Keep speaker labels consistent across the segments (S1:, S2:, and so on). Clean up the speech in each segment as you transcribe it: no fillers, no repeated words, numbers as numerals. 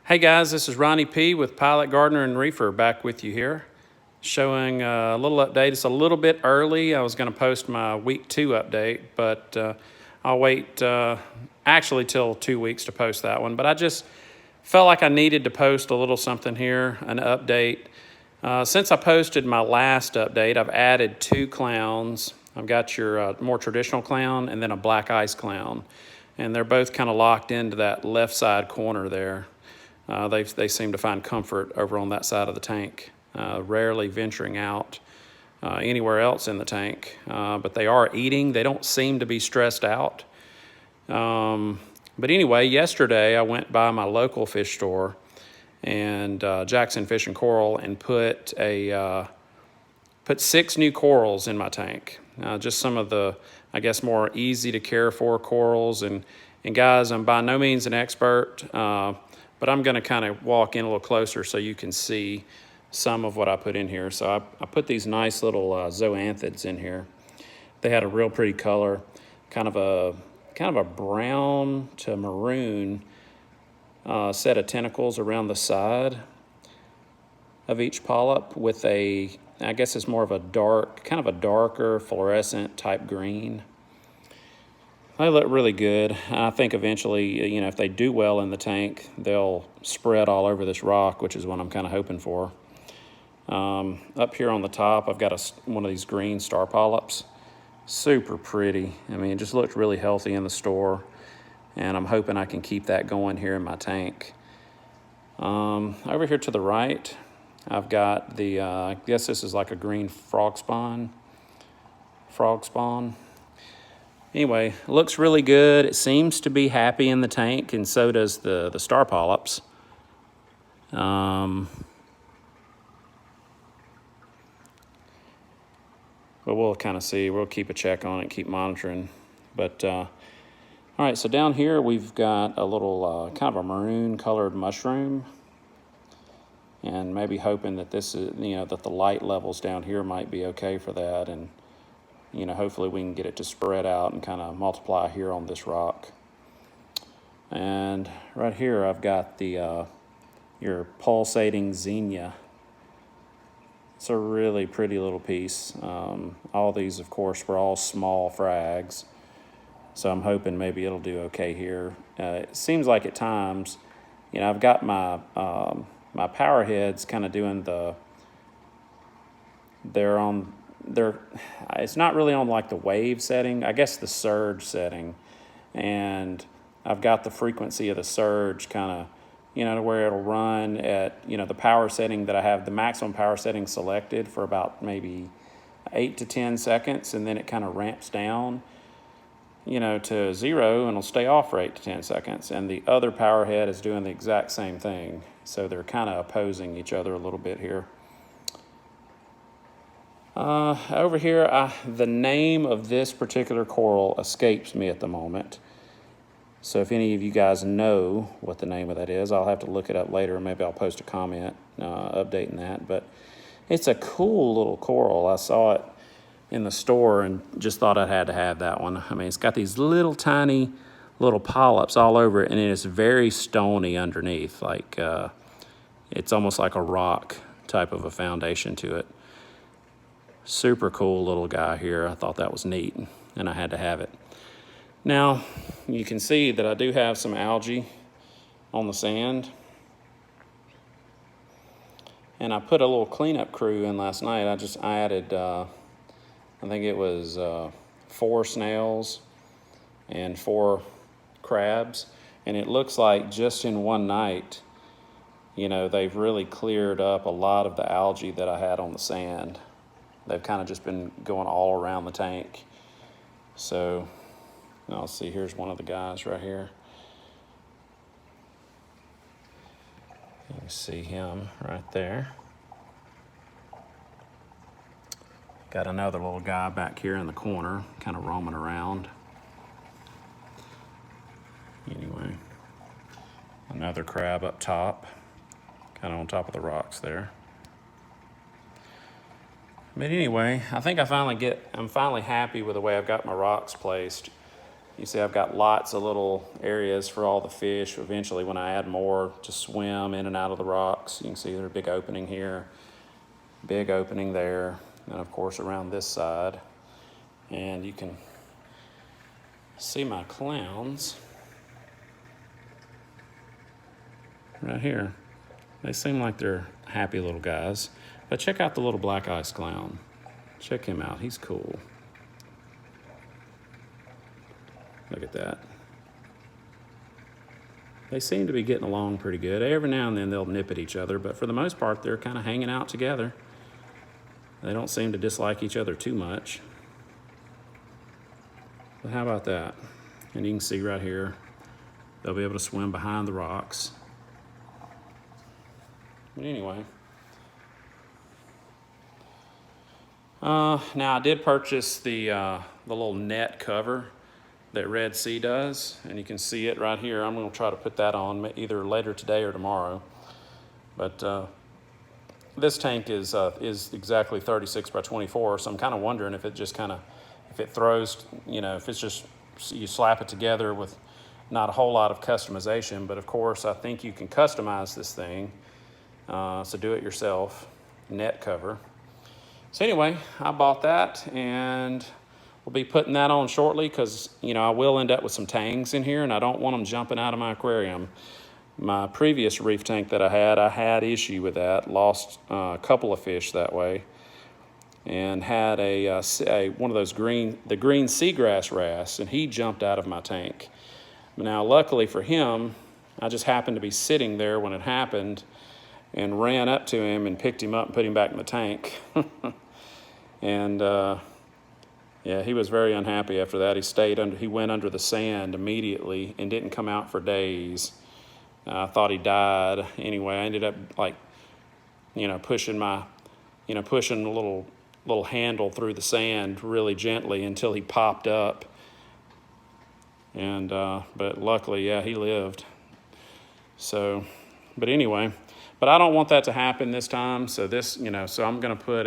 S1: Hey guys, this is Ronnie P. with Pilot Gardener and Reefer back with you here, showing a little update. It's a little bit early. I was going to post my week 2 update, but I'll wait actually till 2 weeks to post that one. But I just felt like I needed to post a little something here, an update. Since I posted my last update, I've added 2 clowns. I've got your more traditional clown and then a black ice clown. And they're both kind of locked into that left side corner there. They seem to find comfort over on that side of the tank, rarely venturing out anywhere else in the tank. But they are eating. They don't seem to be stressed out. But anyway, yesterday I went by my local fish store and Jackson Fish and Coral and put 6 new corals in my tank. Just some of the, I guess, more easy to care for corals. And guys, I'm by no means an expert, but I'm going to kind of walk in a little closer so you can see some of what I put in here. So I put these nice little zoanthids in here. They had a real pretty color, kind of a brown to maroon set of tentacles around the side of each polyp with I guess it's more of a darker fluorescent type green. They look really good. I think eventually, if they do well in the tank, they'll spread all over this rock, which is what I'm kind of hoping for. Up here on the top, I've got one of these green star polyps. Super pretty. I mean, it just looked really healthy in the store, and I'm hoping I can keep that going here in my tank. Over here to the right, I've got I guess this is like a green frog spawn. Anyway, it looks really good. It seems to be happy in the tank, and so does the star polyps. But we'll kind of see. We'll keep a check on it, keep monitoring. But all right, so down here we've got a little kind of a maroon colored mushroom, and maybe hoping that this is, that the light levels down here might be okay for that, and hopefully we can get it to spread out and kind of multiply here on this rock. And right here I've got your pulsating zinnia. It's a really pretty little piece. All these, of course, were all small frags, so I'm hoping maybe it'll do okay here. It seems like at times, I've got my my power heads kind of doing it's not really on like the wave setting, I guess the surge setting, and I've got the frequency of the surge kind of, to where it'll run at, the power setting that I have, the maximum power setting selected for about maybe 8 to 10 seconds, and then it kind of ramps down, to 0, and it'll stay off for 8 to 10 seconds. And the other power head is doing the exact same thing. So they're kind of opposing each other a little bit here. Over here, the name of this particular coral escapes me at the moment. So if any of you guys know what the name of that is, I'll have to look it up later. Maybe I'll post a comment updating that. But it's a cool little coral. I saw it in the store and just thought I had to have that one. I mean, it's got these little tiny little polyps all over it, and it is very stony underneath. Like it's almost like a rock type of a foundation to it. Super cool little guy here. I thought that was neat, and I had to have it. Now, you can see that I do have some algae on the sand. And I put a little cleanup crew in last night. I added, I think it was 4 snails and 4 crabs. And it looks like just in one night, they've really cleared up a lot of the algae that I had on the sand. They've kind of just been going all around the tank. So, I'll see, here's one of the guys right here. You can see him right there. Got another little guy back here in the corner, kind of roaming around. Anyway, another crab up top, kind of on top of the rocks there. But anyway, I think I'm finally happy with the way I've got my rocks placed. You see I've got lots of little areas for all the fish. Eventually when I add more to swim in and out of the rocks, you can see there's a big opening here, big opening there, and of course around this side. And you can see my clowns right here. They seem like they're happy little guys. But check out the little black ice clown. Check him out, he's cool. Look at that. They seem to be getting along pretty good. Every now and then they'll nip at each other, but for the most part, they're kind of hanging out together. They don't seem to dislike each other too much. But how about that? And you can see right here, they'll be able to swim behind the rocks. But anyway. Now I did purchase the little net cover that Red Sea does, and you can see it right here. I'm going to try to put that on either later today or tomorrow. But this tank is exactly 36 by 24, so I'm kind of wondering if it just if it throws, if it's just, you slap it together with not a whole lot of customization, but of course I think you can customize this thing, so do it yourself, net cover. So anyway, I bought that, and we'll be putting that on shortly because, I will end up with some tangs in here, and I don't want them jumping out of my aquarium. My previous reef tank that I had issue with that, lost a couple of fish that way, and had one of those green seagrass wrasse, and he jumped out of my tank. Now, luckily for him, I just happened to be sitting there when it happened and ran up to him and picked him up and put him back in the tank. And yeah, he was very unhappy after that. He went under the sand immediately and didn't come out for days. I thought he died. Anyway, I ended up pushing a little handle through the sand really gently until he popped up. And but luckily, yeah, he lived. So, but anyway, but I don't want that to happen this time. So so I'm gonna put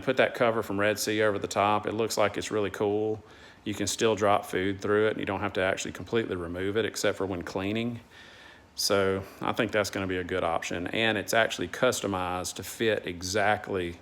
S1: put that cover from Red Sea over the top. It looks like it's really cool. You can still drop food through it, and you don't have to actually completely remove it except for when cleaning. So I think that's going to be a good option, and it's actually customized to fit exactly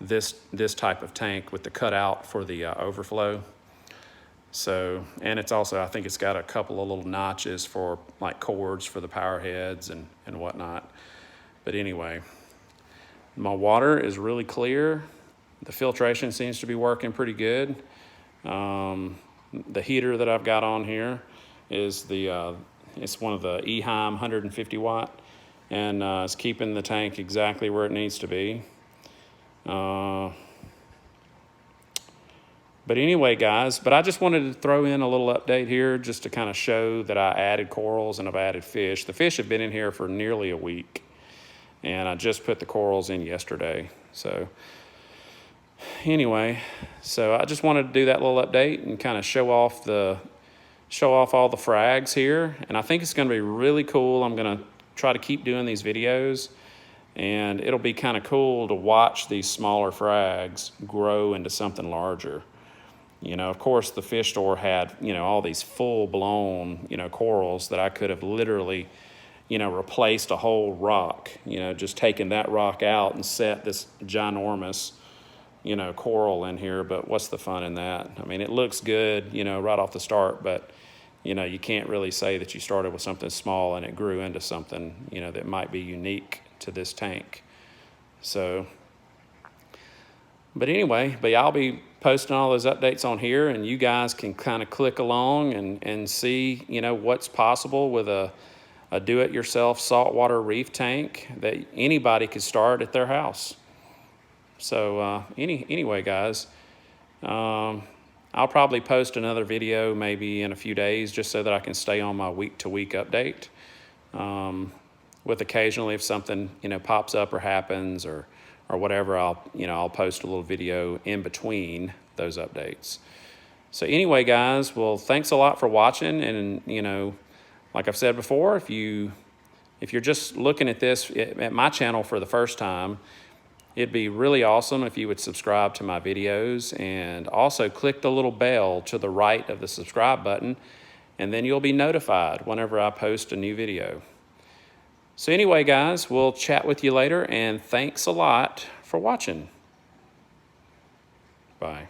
S1: this type of tank with the cutout for the overflow. So, and it's also, I think it's got a couple of little notches for like cords for the power heads and whatnot. But anyway, my water is really clear. The filtration seems to be working pretty good. The heater that I've got on here is it's one of the Eheim 150 watt, and it's keeping the tank exactly where it needs to be. But anyway, guys, I just wanted to throw in a little update here just to kind of show that I added corals and I've added fish. The fish have been in here for nearly a week, and I just put the corals in yesterday. So anyway, so I just wanted to do that little update and kind of show off all the frags here. And I think it's going to be really cool. I'm going to try to keep doing these videos, and it'll be kind of cool to watch these smaller frags grow into something larger. Of course, the fish store had, all these full-blown, corals that I could have literally, replaced a whole rock, just taken that rock out and set this ginormous, coral in here. But what's the fun in that? I mean, it looks good, right off the start, but, you can't really say that you started with something small and it grew into something, that might be unique to this tank. So, but anyway, I'll be posting all those updates on here, and you guys can kind of click along and see, what's possible with a do-it-yourself saltwater reef tank that anybody could start at their house. So anyway, guys, I'll probably post another video maybe in a few days just so that I can stay on my week-to-week update. With occasionally if something, pops up or happens or whatever, I'll post a little video in between those updates. So anyway, guys, well, thanks a lot for watching. And, like I've said before, if you're just looking at this at my channel for the first time, It'd be really awesome if you would subscribe to my videos and also click the little bell to the right of the subscribe button, and then you'll be notified whenever I post a new video. So anyway, guys, we'll chat with you later, and thanks a lot for watching. Bye.